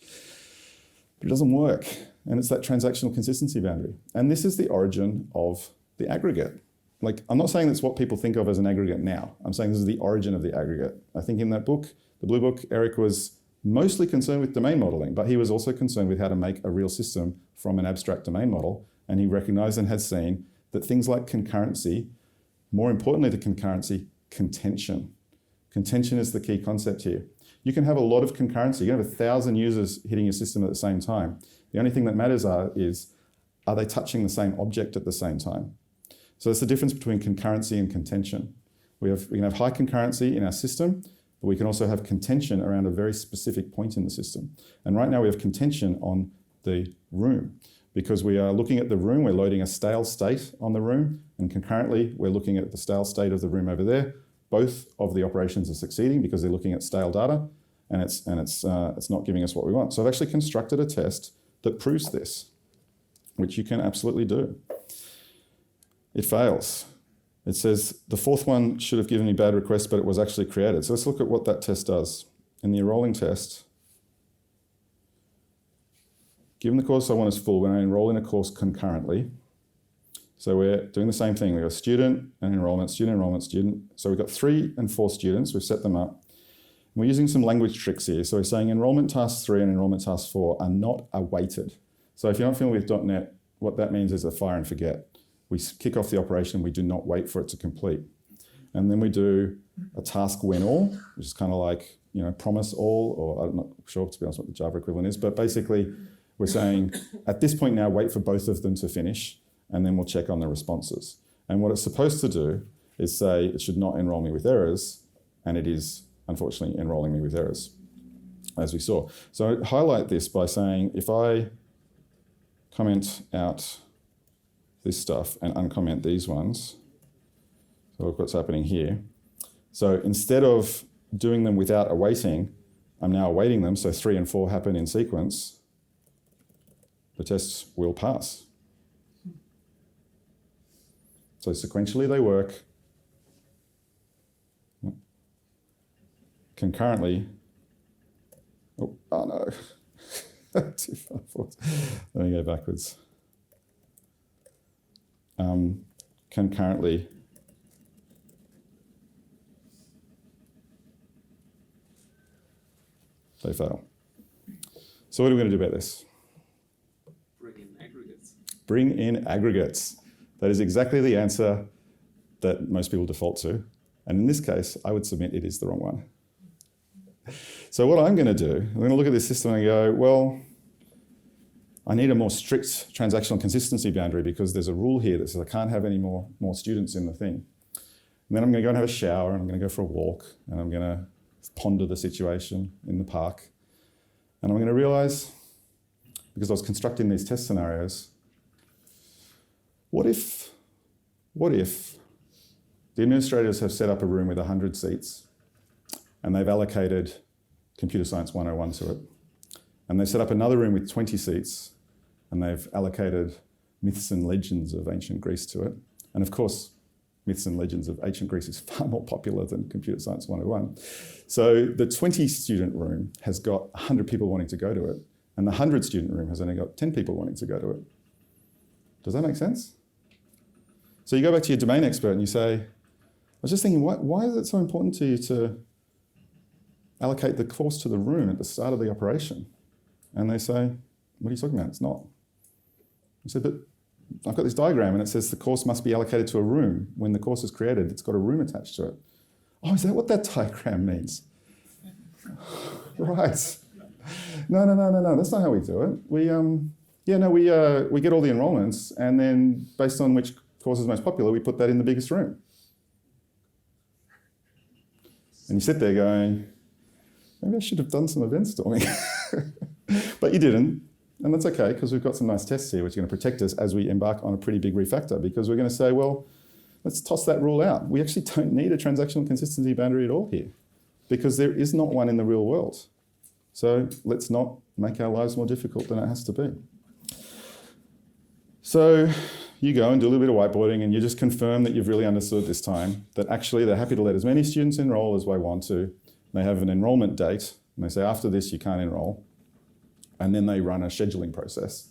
A: But it doesn't work. And it's that transactional consistency boundary. And this is the origin of the aggregate. Like, I'm not saying that's what people think of as an aggregate now. I'm saying this is the origin of the aggregate. I think in that book, the blue book, Eric was mostly concerned with domain modeling, but he was also concerned with how to make a real system from an abstract domain model. And he recognized and has seen that things like concurrency, more importantly to concurrency, contention. Contention is the key concept here. You can have a lot of concurrency. You can have 1,000 users hitting your system at the same time. The only thing that matters is, are they touching the same object at the same time? So that's the difference between concurrency and contention. We can have high concurrency in our system, but we can also have contention around a very specific point in the system. And right now we have contention on the room because we are looking at the room, we're loading a stale state on the room, and concurrently we're looking at the stale state of the room over there. Both of the operations are succeeding because they're looking at stale data, and it's not giving us what we want. So I've actually constructed a test that proves this, which you can absolutely do. It fails. It says the fourth one should have given me bad requests, but it was actually created. So let's look at what that test does. In the enrolling test, given the course I want is full, when I enroll in a course concurrently, so we're doing the same thing. We've got student and enrollment, student, enrollment, student. So we've got 3 and 4 students. We've set them up. We're using some language tricks here. So we're saying enrollment task 3 and enrollment task 4 are not awaited. So if you're not familiar with .NET, what that means is a fire and forget. We kick off the operation, we do not wait for it to complete. And then we do a task when all, which is kind of like, promise all, or I'm not sure, to be honest, what the Java equivalent is, but basically we're saying at this point now, wait for both of them to finish, and then we'll check on the responses. And what it's supposed to do is say it should not enroll me with errors, and it is unfortunately enrolling me with errors, as we saw. So I highlight this by saying if I comment out this stuff and uncomment these ones, so look what's happening here. So instead of doing them without awaiting, I'm now awaiting them, so 3 and 4 happen in sequence, the tests will pass. So sequentially they work. Concurrently, oh no, too far forward. Let me go backwards. Concurrently, they fail. So what are we going to do about this?
B: Bring in aggregates.
A: Bring in aggregates. That is exactly the answer that most people default to. And in this case, I would submit it is the wrong one. So what I'm going to do, I'm going to look at this system and go, well, I need a more strict transactional consistency boundary because there's a rule here that says I can't have any more students in the thing. And then I'm going to go and have a shower, and I'm going to go for a walk, and I'm going to ponder the situation in the park. And I'm going to realize, because I was constructing these test scenarios, what if the administrators have set up a room with 100 seats and they've allocated Computer Science 101 to it, and they've set up another room with 20 seats and they've allocated Myths and Legends of Ancient Greece to it. And of course, Myths and Legends of Ancient Greece is far more popular than Computer Science 101. So the 20-student room has got 100 people wanting to go to it, and the 100-student room has only got 10 people wanting to go to it. Does that make sense? So you go back to your domain expert and you say, I was just thinking, why is it so important to you to allocate the course to the room at the start of the operation? And they say, what are you talking about? It's not. I said, but I've got this diagram and it says the course must be allocated to a room. When the course is created, it's got a room attached to it. Oh, is that what that diagram means? Right. No, that's not how we do it. We get all the enrolments, and then based on which course is most popular, we put that in the biggest room. And you sit there going, maybe I should have done some event storming. But you didn't. And that's okay, because we've got some nice tests here which are going to protect us as we embark on a pretty big refactor, because we're going to say, well, let's toss that rule out. We actually don't need a transactional consistency boundary at all here, because there is not one in the real world. So let's not make our lives more difficult than it has to be. So you go and do a little bit of whiteboarding and you just confirm that you've really understood this time that actually they're happy to let as many students enroll as they want to. They have an enrolment date and they say after this you can't enroll. And then they run a scheduling process.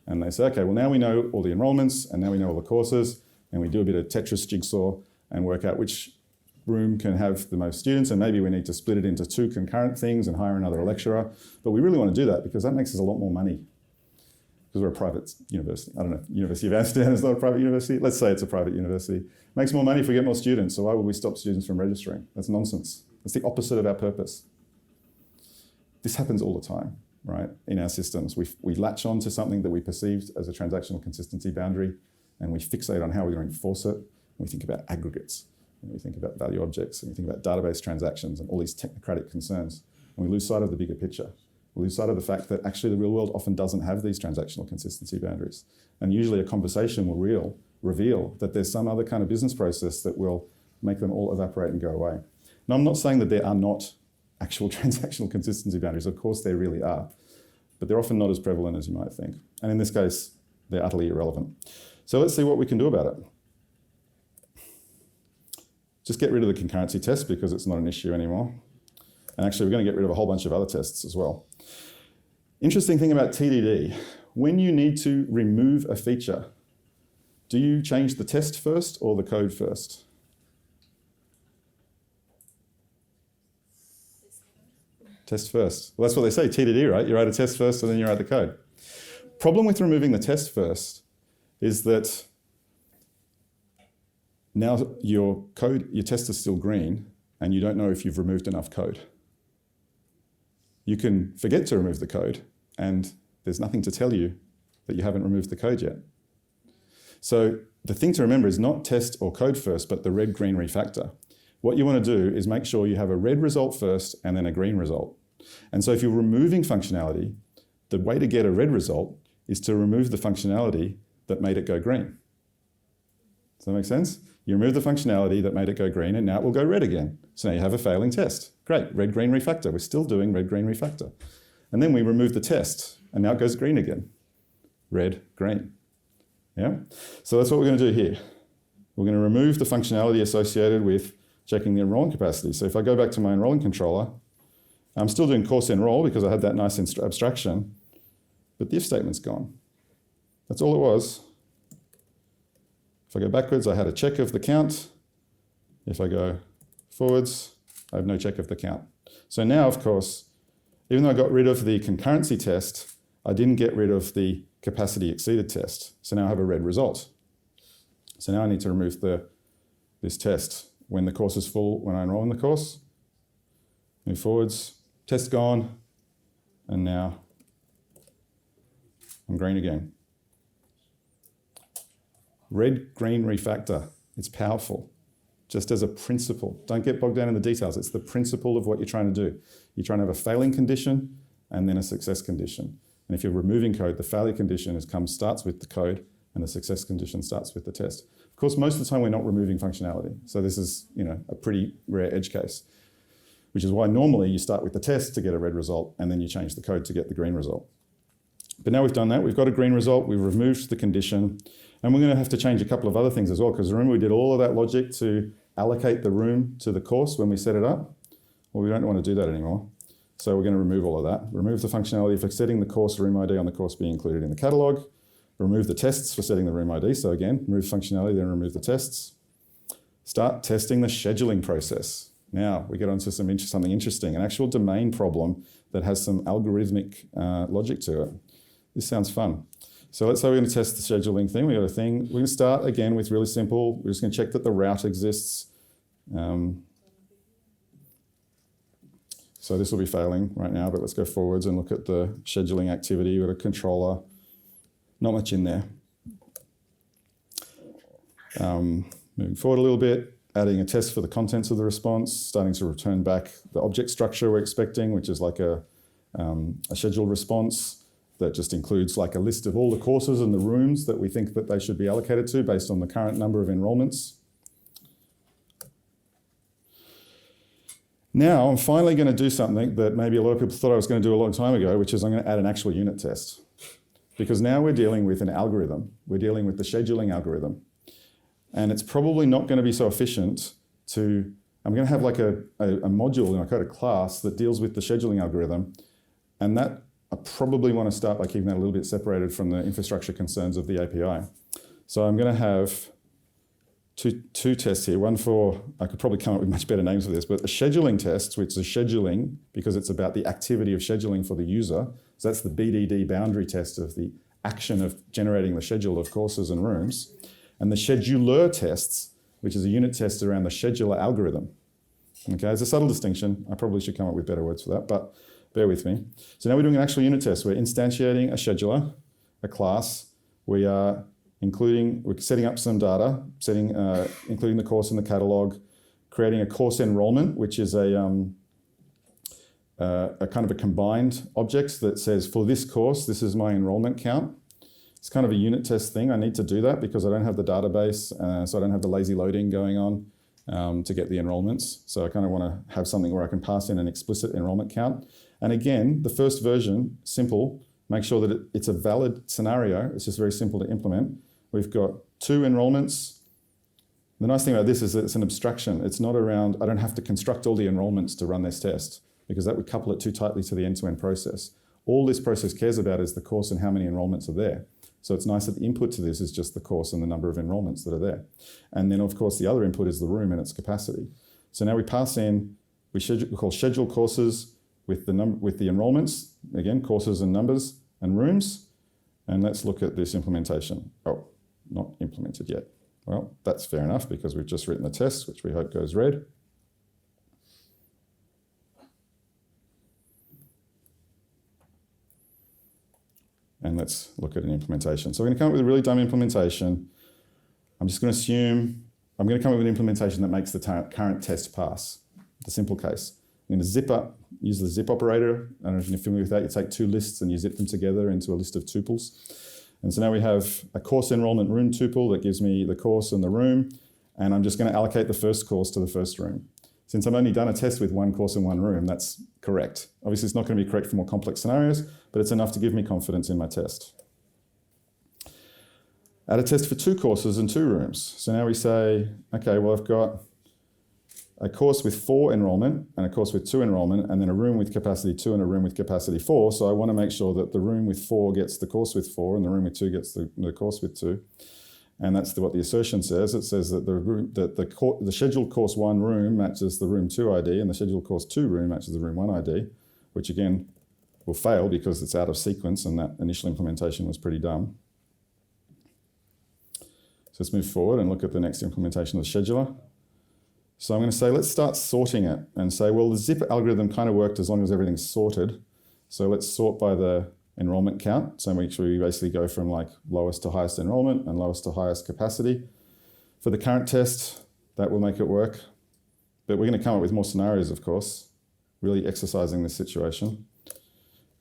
A: And they say, okay, well now we know all the enrolments and now we know all the courses, and we do a bit of Tetris jigsaw and work out which room can have the most students, and maybe we need to split it into 2 concurrent things and hire another lecturer. But we really want to do that because that makes us a lot more money. Because we're a private university. I don't know, University of Amsterdam is not a private university. Let's say it's a private university. Makes more money if we get more students, so why would we stop students from registering? That's nonsense. That's the opposite of our purpose. This happens all the time, right, in our systems. We latch on to something that we perceived as a transactional consistency boundary, and we fixate on how we're going to enforce it. And we think about aggregates, and we think about value objects, and we think about database transactions and all these technocratic concerns. And we lose sight of the bigger picture. We lose sight of the fact that actually the real world often doesn't have these transactional consistency boundaries. And usually a conversation will reveal that there's some other kind of business process that will make them all evaporate and go away. Now, I'm not saying that there are not actual transactional consistency boundaries. Of course there really are. But they're often not as prevalent as you might think. And in this case, they're utterly irrelevant. So let's see what we can do about it. Just get rid of the concurrency test because it's not an issue anymore. And actually, we're going to get rid of a whole bunch of other tests as well. Interesting thing about TDD, when you need to remove a feature, do you change the test first or the code first? Test first. Well, that's what they say, TDD, right? You write a test first and then you write the code. Problem with removing the test first is that now your test is still green and you don't know if you've removed enough code. You can forget to remove the code and there's nothing to tell you that you haven't removed the code yet. So the thing to remember is not test or code first, but the red-green refactor. What you want to do is make sure you have a red result first and then a green result. And so if you're removing functionality, the way to get a red result is to remove the functionality that made it go green. Does that make sense? You remove the functionality that made it go green and now it will go red again. So now you have a failing test. Great, red-green refactor. We're still doing red-green refactor. And then we remove the test and now it goes green again. Red, green. Yeah? So that's what we're going to do here. We're going to remove the functionality associated with checking the enrolling capacity. So if I go back to my enrolling controller, I'm still doing course enroll because I had that nice abstraction, but the if statement's gone. That's all it was. If I go backwards, I had a check of the count. If I go forwards, I have no check of the count. So now, of course, even though I got rid of the concurrency test, I didn't get rid of the capacity exceeded test. So now I have a red result. So now I need to remove this test when the course is full, when I enroll in the course. Move forwards, test gone, and now I'm green again. Red-green refactor, it's powerful, just as a principle. Don't get bogged down in the details. It's the principle of what you're trying to do. You're trying to have a failing condition and then a success condition. And if you're removing code, the failure condition starts with the code and the success condition starts with the test. Of course, most of the time we're not removing functionality. So this is, a pretty rare edge case, which is why normally you start with the test to get a red result and then you change the code to get the green result. But now we've done that, we've got a green result, we've removed the condition, and we're going to have to change a couple of other things as well, because remember we did all of that logic to allocate the room to the course when we set it up? Well, we don't want to do that anymore. So we're going to remove all of that. Remove the functionality for setting the course room ID on the course being included in the catalogue. Remove the tests for setting the room ID. So again, remove functionality, then remove the tests. Start testing the scheduling process. Now we get onto something interesting, an actual domain problem that has some algorithmic logic to it. This sounds fun. So let's say we're going to test the scheduling thing. We've got a thing. We're going to start again with really simple. We're just going to check that the route exists. So this will be failing right now, but let's go forwards and look at the scheduling activity with a controller. Not much in there. Moving forward a little bit. adding a test for the contents of the response, starting to return back the object structure we're expecting, which is like a scheduled response that just includes like a list of all the courses and the rooms that we think that they should be allocated to based on the current number of enrolments. Now, I'm finally going to do something that maybe a lot of people thought I was going to do a long time ago, which is I'm going to add an actual unit test. Because now we're dealing with an algorithm. We're dealing with the scheduling algorithm. And it's probably not going to be so efficient to, I'm going to have like a module in my code, a class that deals with the scheduling algorithm. And that, I probably want to start by keeping that a little bit separated from the infrastructure concerns of the API. So I'm going to have two tests here. One for, I could probably come up with much better names for this, but a scheduling test, which is scheduling because it's about the activity of scheduling for the user. So that's the DDD boundary test of the action of generating the schedule of courses and rooms. And the scheduler tests, which is a unit test around the scheduler algorithm. Okay, there's a subtle distinction. I probably should come up with better words for that, but bear with me. So now we're doing an actual unit test. We're instantiating a scheduler, a class. We're setting up some data, including the course in the catalog, creating a course enrollment, which is a kind of a combined object that says, for this course, this is my enrollment count. It's kind of a unit test thing. I need to do that because I don't have the database, so I don't have the lazy loading going on to get the enrollments. So I kind of want to have something where I can pass in an explicit enrollment count. And again, the first version, simple, make sure that it's a valid scenario. It's just very simple to implement. We've got 2 enrollments. The nice thing about this is that it's an abstraction. It's not around, I don't have to construct all the enrollments to run this test because that would couple it too tightly to the end-to-end process. All this process cares about is the course and how many enrollments are there. So it's nice that the input to this is just the course and the number of enrollments that are there. And then of course the other input is the room and its capacity. So now we pass in, we call schedule courses with the enrollments, again, courses and numbers and rooms. And let's look at this implementation. Oh, not implemented yet. Well, that's fair enough because we've just written the test, which we hope goes red. And let's look at an implementation. So we're going to come up with a really dumb implementation. I'm just going to assume, I'm going to come up with an implementation that makes the current test pass, the simple case. I'm going to use the zip operator. I don't know if you're familiar with that. You take 2 lists and you zip them together into a list of tuples. And so now we have a course enrollment room tuple that gives me the course and the room. And I'm just going to allocate the first course to the first room. Since I've only done a test with 1 course and 1 room, that's correct. Obviously, it's not going to be correct for more complex scenarios, but it's enough to give me confidence in my test. Add a test for 2 courses and 2 rooms. So now we say, okay, well, I've got a course with 4 enrollment and a course with 2 enrollment, and then a room with capacity 2 and a room with capacity 4. So I want to make sure that the room with 4 gets the course with 4 and the room with 2 gets the course with 2. And that's what the assertion says. It says that the scheduled course 1 room matches the room 2 ID and the scheduled course 2 room matches the room 1 ID, which again will fail because it's out of sequence and that initial implementation was pretty dumb. So let's move forward and look at the next implementation of the scheduler. So I'm going to say, let's start sorting it and say, well, the zip algorithm kind of worked as long as everything's sorted. So let's sort by the enrollment count. So make sure we basically go from like lowest to highest enrollment and lowest to highest capacity. For the current test, that will make it work. But we're going to come up with more scenarios, of course, really exercising this situation.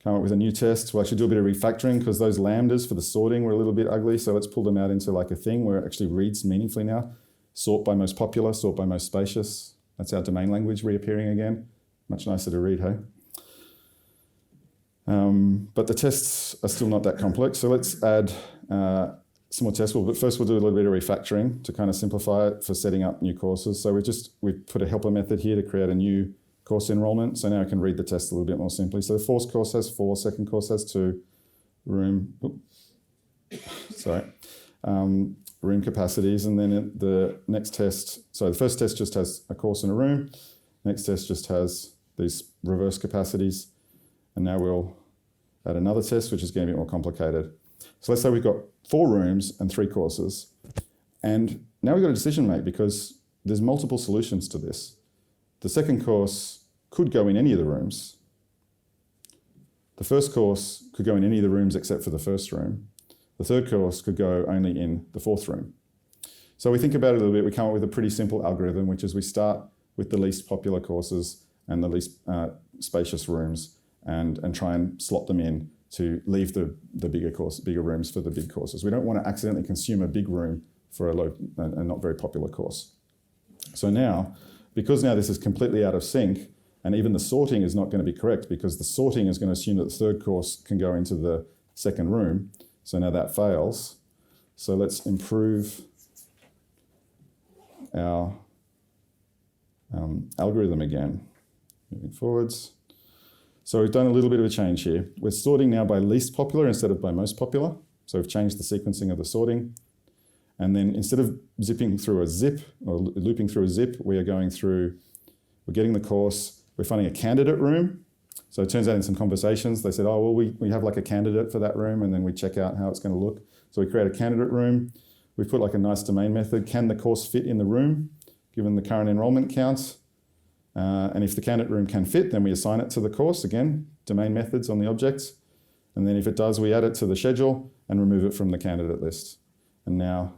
A: Come up with a new test. We'll actually do a bit of refactoring because those lambdas for the sorting were a little bit ugly. So let's pull them out into like a thing where it actually reads meaningfully now. Sort by most popular, sort by most spacious. That's our domain language reappearing again. Much nicer to read, hey? But the tests are still not that complex. So let's add some more tests. But first we'll do a little bit of refactoring to kind of simplify it for setting up new courses. So we've put a helper method here to create a new course enrollment. So now I can read the test a little bit more simply. So the first course has 4, second course has 2, room capacities, and then the next test, so the first test just has a course and a room, next test just has these reverse capacities, and now we'll add another test which is going to be more complicated. So let's say we've got 4 rooms and 3 courses, and now we've got a decision to make because there's multiple solutions to this. The second course could go in any of the rooms. The first course could go in any of the rooms except for the first room. The third course could go only in the 4th room. So we think about it a little bit. We come up with a pretty simple algorithm, which is we start with the least popular courses and the least spacious rooms and try and slot them in to leave the bigger rooms for the big courses. We don't want to accidentally consume a big room for a low and not very popular course. So now, because now this is completely out of sync, and even the sorting is not going to be correct because the sorting is going to assume that the third course can go into the second room. So now that fails. So let's improve our algorithm again, moving forwards. So we've done a little bit of a change here. We're sorting now by least popular instead of by most popular. So we've changed the sequencing of the sorting. And then instead of zipping through a zip or looping through a zip, we're getting the course, we're finding a candidate room. So it turns out in some conversations, they said, oh, well, we have like a candidate for that room, and then we check out how it's going to look. So we create a candidate room. We put like a nice domain method. Can the course fit in the room, given the current enrollment count? And if the candidate room can fit, then we assign it to the course. Again, domain methods on the objects. And then if it does, we add it to the schedule and remove it from the candidate list. And now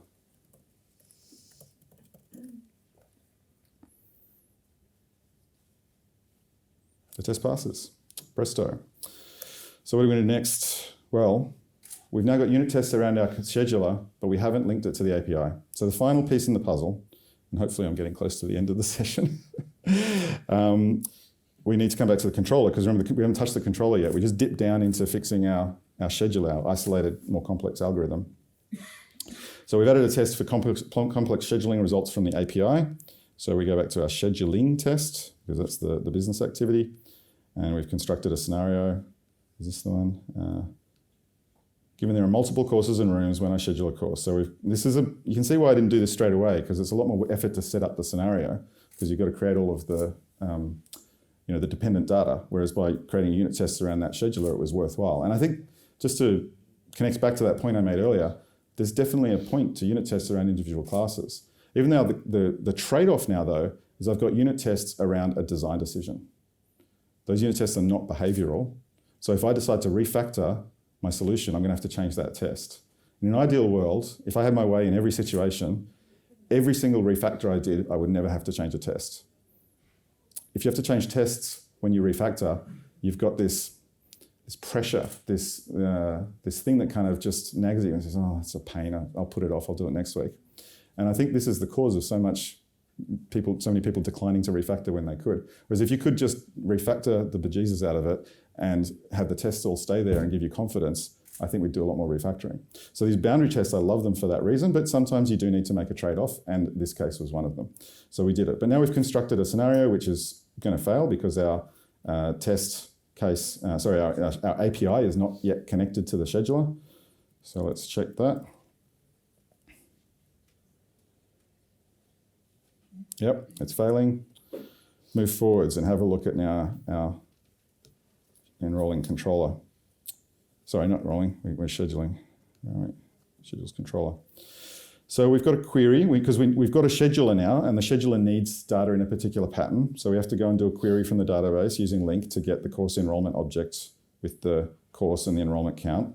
A: the test passes. Presto. So what are we going to do next? Well, we've now got unit tests around our scheduler, but we haven't linked it to the API. So the final piece in the puzzle, and hopefully I'm getting close to the end of the session, we need to come back to the controller, because remember, we haven't touched the controller yet. We just dipped down into fixing our scheduler, our isolated, more complex algorithm. So we've added a test for complex scheduling results from the API. So we go back to our scheduling test, because that's the business activity. And we've constructed a scenario. Is this the one? Given there are multiple courses and rooms when I schedule a course. So you can see why I didn't do this straight away, because it's a lot more effort to set up the scenario, because you've got to create all of the the dependent data, whereas by creating unit tests around that scheduler, it was worthwhile. And I think just to connect back to that point I made earlier, there's definitely a point to unit tests around individual classes. Even though the trade-off now, though, is I've got unit tests around a design decision. Those unit tests are not behavioral. So if I decide to refactor my solution, I'm going to have to change that test. In an ideal world, if I had my way in every situation, every single refactor I did, I would never have to change a test. If you have to change tests when you refactor, you've got this pressure, this thing that kind of just nags you and says, oh, it's a pain, I'll put it off, I'll do it next week. And I think this is the cause of so many people declining to refactor when they could. Whereas if you could just refactor the bejesus out of it and have the tests all stay there and give you confidence, I think we'd do a lot more refactoring. So these boundary tests, I love them for that reason, but sometimes you do need to make a trade-off, and this case was one of them. So we did it. But now we've constructed a scenario which is going to fail because our our API is not yet connected to the scheduler. So let's check that. Yep, it's failing. Move forwards and have a look at now our enrolling controller. Sorry, not rolling, we're scheduling. All right, schedules controller. So we've got a query, because we've got a scheduler now, and the scheduler needs data in a particular pattern. So we have to go and do a query from the database using LINQ to get the course enrollment objects with the course and the enrollment count.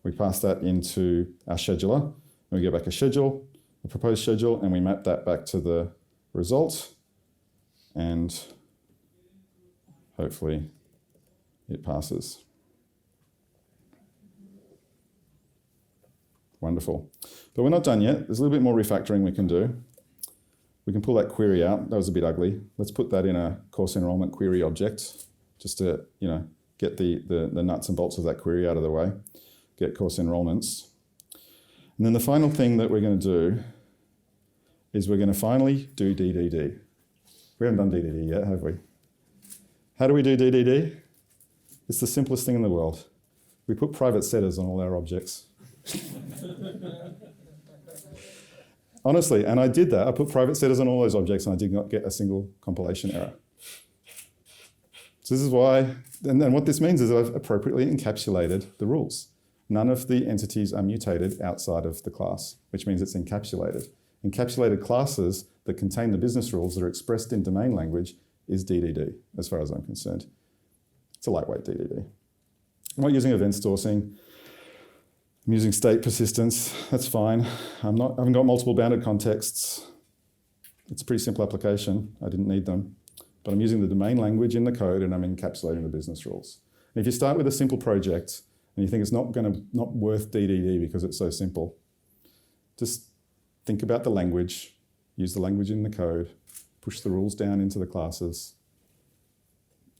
A: We pass that into our scheduler, and we get back a schedule, a proposed schedule, and we map that back to the result, and hopefully it passes. Wonderful. But we're not done yet. There's a little bit more refactoring we can do. We can pull that query out. That was a bit ugly. Let's put that in a course enrollment query object, just to get the nuts and bolts of that query out of the way, get course enrollments. And then the final thing that we're going to do is we're going to finally do DDD. We haven't done DDD yet, have we? How do we do DDD? It's the simplest thing in the world. We put private setters on all our objects. Honestly, and I did that. I put private setters on all those objects and I did not get a single compilation error. So this is why, and then what this means is that I've appropriately encapsulated the rules. None of the entities are mutated outside of the class, which means it's encapsulated. Encapsulated classes that contain the business rules that are expressed in domain language is DDD, as far as I'm concerned. It's a lightweight DDD. I'm not using event sourcing. I'm using state persistence, that's fine. I haven't got multiple bounded contexts. It's a pretty simple application, I didn't need them. But I'm using the domain language in the code and I'm encapsulating the business rules. And if you start with a simple project and you think it's not worth DDD because it's so simple, just think about the language, use the language in the code, push the rules down into the classes.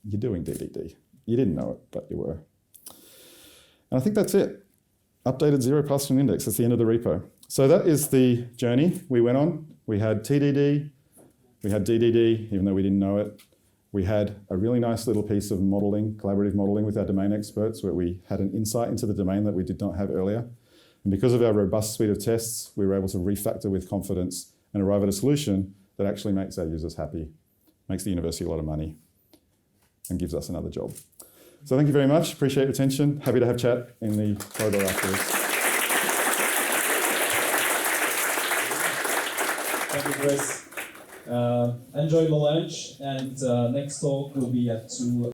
A: You're doing DDD. You didn't know it, but you were. And I think that's it. Updated zero pastoral index, that's the end of the repo. So that is the journey we went on. We had TDD, we had DDD, even though we didn't know it. We had a really nice little piece of modeling, collaborative modeling with our domain experts where we had an insight into the domain that we did not have earlier. And because of our robust suite of tests, we were able to refactor with confidence and arrive at a solution that actually makes our users happy, makes the university a lot of money, and gives us another job. So thank you very much, appreciate your attention. Happy to have chat in the corridor afterwards.
B: Thank you, Chris. Enjoy the lunch, and next talk will be at 2.